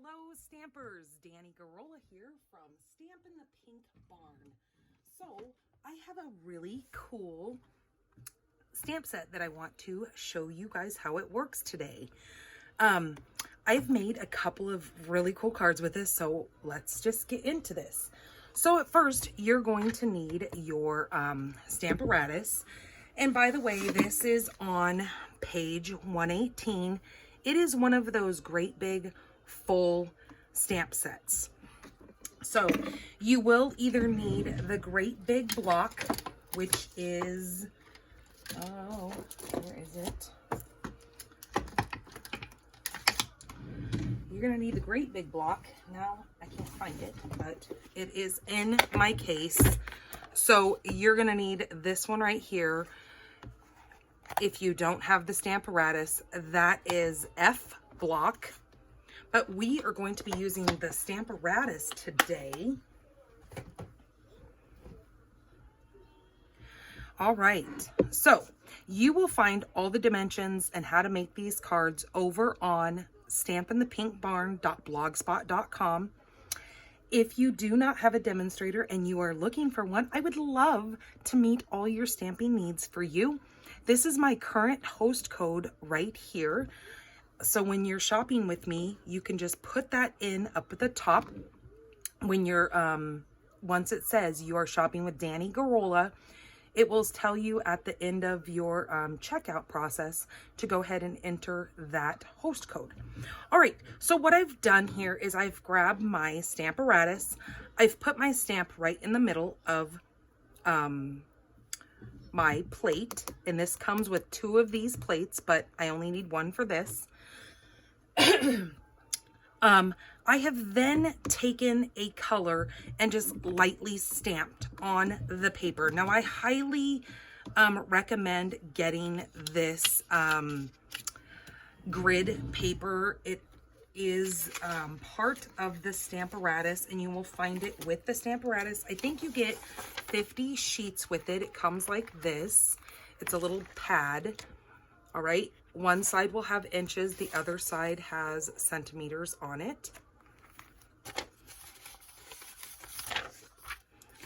Hello Stampers, Danny Garola here from Stampin' the Pink Barn. So I have a really cool stamp set that I want to show you guys how it works today. I've made a couple of really cool cards with this, so let's just get into this. So at first, you're going to need your Stamparatus. And by the way, this is on page 118. It is one of those great big full stamp sets. So you will either need the great big block, which is, oh, where is it? You're gonna need the great big block. Now I can't find it, but it is in my case. So you're gonna need this one right here. If you don't have the Stamparatus, that is F block. But we are going to be using the Stamparatus today. All right, so you will find all the dimensions and how to make these cards over on stampinthepinkbarn.blogspot.com. If you do not have a demonstrator and you are looking for one, I would love to meet all your stamping needs for you. This is my current host code right here. So when you're shopping with me, you can just put that in up at the top. When you're, once it says you are shopping with Danny Garola, it will tell you at the end of your checkout process to go ahead and enter that host code. All right, so what I've done here is I've grabbed my Stamparatus. I've put my stamp right in the middle of my plate, and this comes with 2 of these plates, but I only need 1 for this. I have then taken a color and just lightly stamped on the paper. Now I highly recommend getting this grid paper. It is part of the Stamparatus, and you will find it with the Stamparatus. I think you get 50 sheets with it. It comes like this. It's a little pad. All right, one side will have inches, the other side has centimeters on it.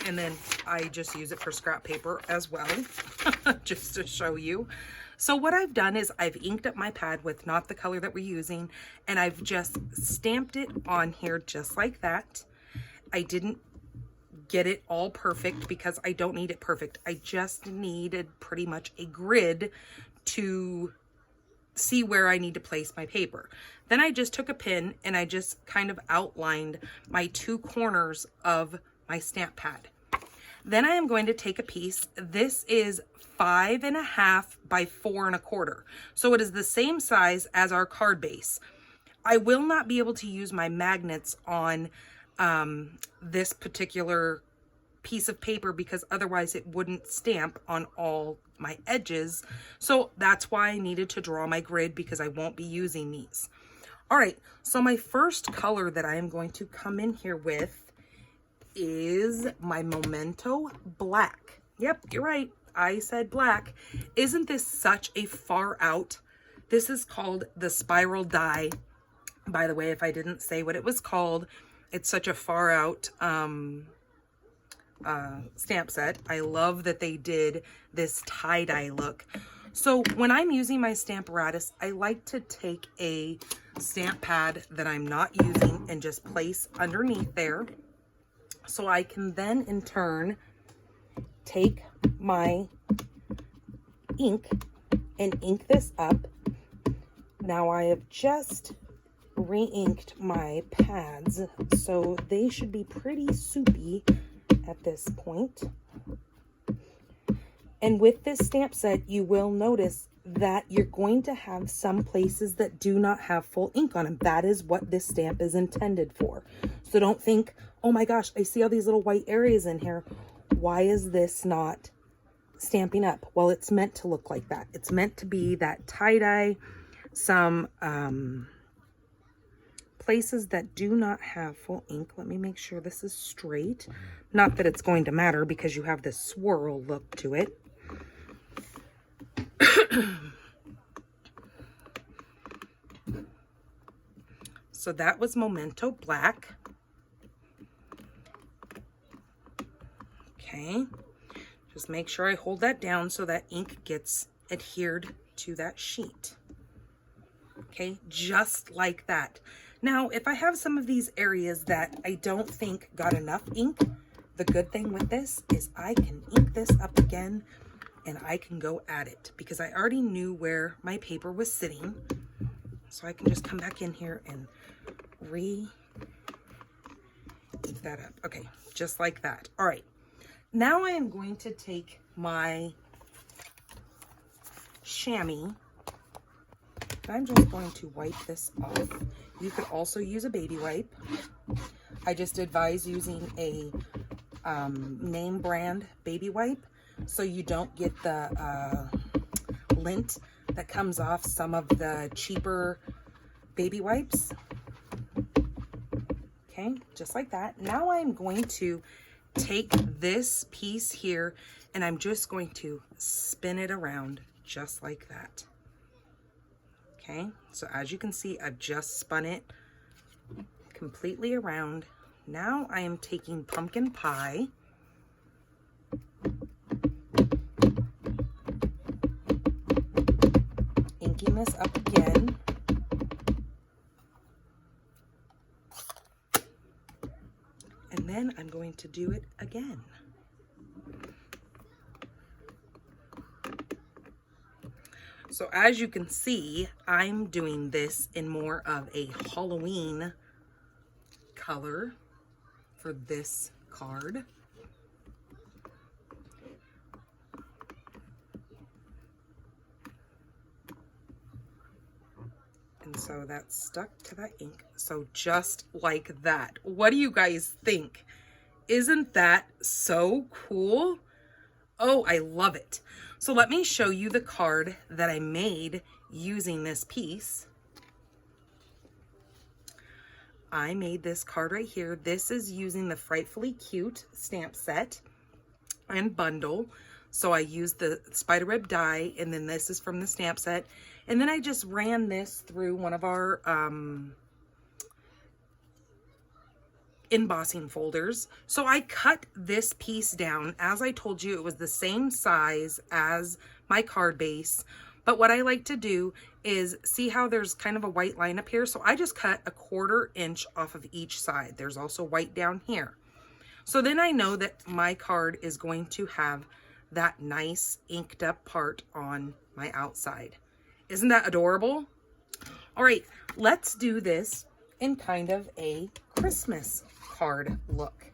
And then I just use it for scrap paper as well, just to show you. So what I've done is I've inked up my pad with not the color that we're using, and I've just stamped it on here just like that. I didn't get it all perfect because I don't need it perfect. I just needed pretty much a grid to see where I need to place my paper. Then I just took a pen and I just kind of outlined my 2 corners of my stamp pad. Then I am going to take a piece. This is 5.5 by 4.25. So it is the same size as our card base. I will not be able to use my magnets on this particular piece of paper because otherwise it wouldn't stamp on all my edges. So that's why I needed to draw my grid, because I won't be using these. All right, so my first color that I am going to come in here with is my Memento Black. Yep, you're right, I said black. Isn't this such a far out? This is called the Spiral Die. By the way, if I didn't say what it was called, it's such a far out stamp set. I love that they did this tie-dye look. So when I'm using my Stamparatus, I like to take a stamp pad that I'm not using and just place underneath there. So I can then in turn take my ink and ink this up. Now I have just re-inked my pads, so they should be pretty soupy at this point. And with this stamp set, you will notice that you're going to have some places that do not have full ink on them. That is what this stamp is intended for. So don't think, oh my gosh, I see all these little white areas in here. Why is this not stamping up? Well, it's meant to look like that. It's meant to be that tie-dye, some places that do not have full ink. Let me make sure this is straight. Not that it's going to matter because you have this swirl look to it. So that was Memento Black. Okay, just make sure I hold that down so that ink gets adhered to that sheet. Okay, just like that. Now, if I have some of these areas that I don't think got enough ink, the good thing with this is I can ink this up again and I can go at it because I already knew where my paper was sitting. So I can just come back in here and ink that up. Okay, just like that. All right, now I am going to take my chamois. I'm just going to wipe this off. You could also use a baby wipe. I just advise using a name brand baby wipe so you don't get the lint that comes off some of the cheaper baby wipes. Okay, just like that. Now I'm going to take this piece here and I'm just going to spin it around just like that. Okay, so as you can see, I've just spun it completely around. Now I am taking pumpkin pie. Inking this up again. And then I'm going to do it again. So as you can see, I'm doing this in more of a Halloween color for this card. And so that's stuck to that ink. So just like that. What do you guys think? Isn't that so cool? Oh, I love it. So let me show you the card that I made using this piece. I made this card right here. This is using the Frightfully Cute stamp set and bundle. So I used the spider web die, and then this is from the stamp set. And then I just ran this through one of our embossing folders. So I cut this piece down. As I told you, it was the same size as my card base. But what I like to do is see how there's kind of a white line up here. So I just cut 1/4 inch off of each side. There's also white down here. So then I know that my card is going to have that nice inked up part on my outside. Isn't that adorable? All right, let's do this in kind of a Christmas card look.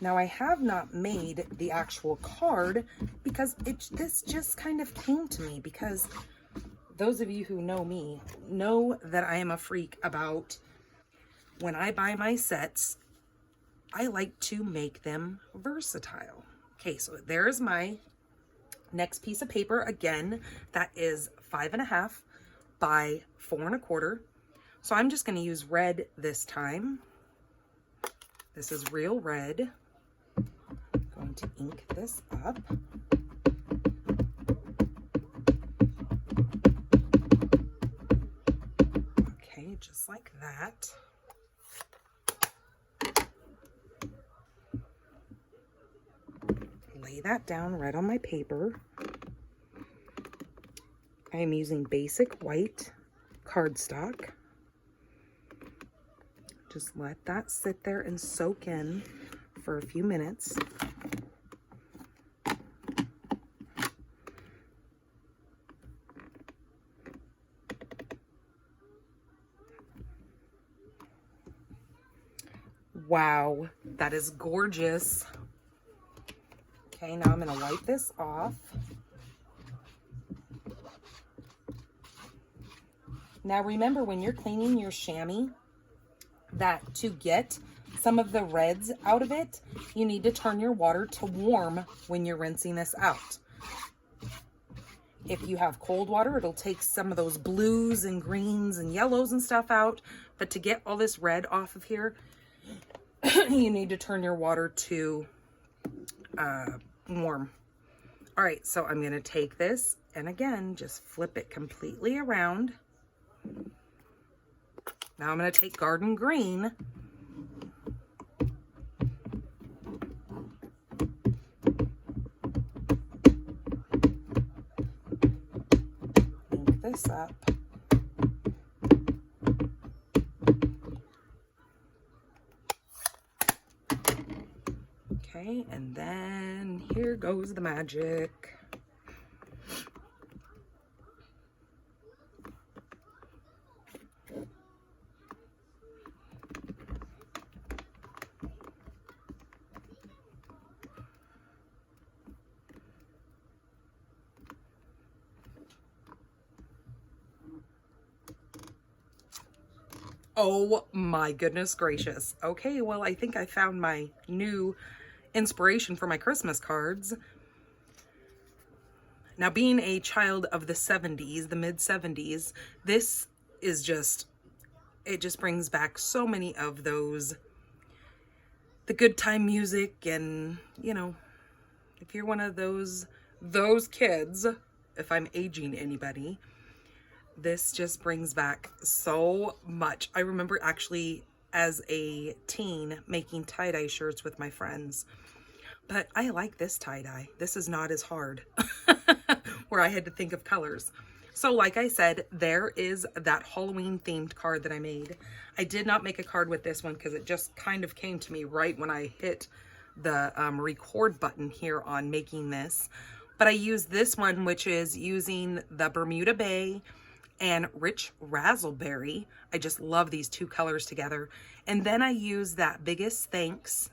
Now I have not made the actual card because this just kind of came to me, because those of you who know me know that I am a freak about when I buy my sets, I like to make them versatile. Okay, so there's my next piece of paper. Again, that is 5.5 by 4.25. So I'm just going to use red this time. This is real red. I'm going to ink this up. Okay, just like that. Lay that down right on my paper. I am using basic white cardstock. Just let that sit there and soak in for a few minutes. Wow, that is gorgeous. Okay, now I'm going to wipe this off. Now remember, when you're cleaning your chamois, that to get some of the reds out of it, you need to turn your water to warm when you're rinsing this out. If you have cold water, it'll take some of those blues and greens and yellows and stuff out. But to get all this red off of here, you need to turn your water to warm. All right, so I'm going to take this and again, just flip it completely around. Now I'm going to take Garden Green. Ink this up. Okay, and then here goes the magic. Oh my goodness gracious. Okay, well, I think I found my new inspiration for my Christmas cards. Now, being a child of the 70s, the mid 70s, this is just, it just brings back so many of those, the good time music. And, you know, if you're one of those kids, if I'm aging anybody, this just brings back so much. I remember actually as a teen making tie-dye shirts with my friends, but I like this tie-dye. This is not as hard where I had to think of colors. So like I said, there is that Halloween themed card that I made. I did not make a card with this one because it just kind of came to me right when I hit the record button here on making this. But I used this one, which is using the Bermuda Bay and Rich Razzleberry. I just love these two colors together. And then I use that Biggest Thanks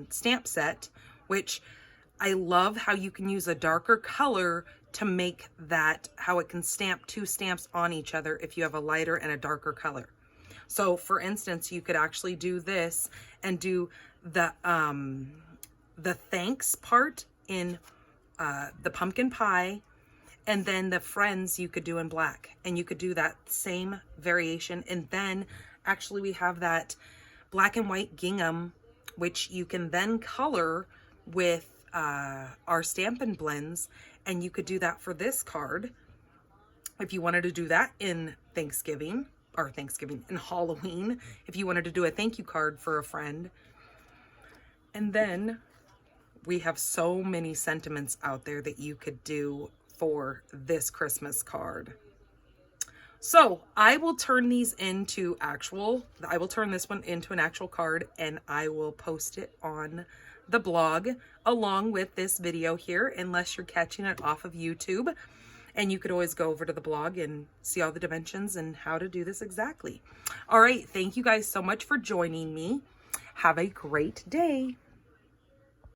stamp set, which I love how you can use a darker color to make that, how it can stamp two stamps on each other if you have a lighter and a darker color. So for instance, you could actually do this and do the thanks part in the pumpkin pie, and then the friends you could do in black, and you could do that same variation. And then actually we have that black and white gingham, which you can then color with our Stampin' blends, and you could do that for this card if you wanted to do that in Thanksgiving, or in Halloween, if you wanted to do a thank you card for a friend. And then we have so many sentiments out there that you could do for this Christmas card. So I will turn these into I will turn this one into an actual card, and I will post it on the blog along with this video here, unless you're catching it off of YouTube. And you could always go over to the blog and see all the dimensions and how to do this exactly. All right, thank you guys so much for joining me. Have a great day.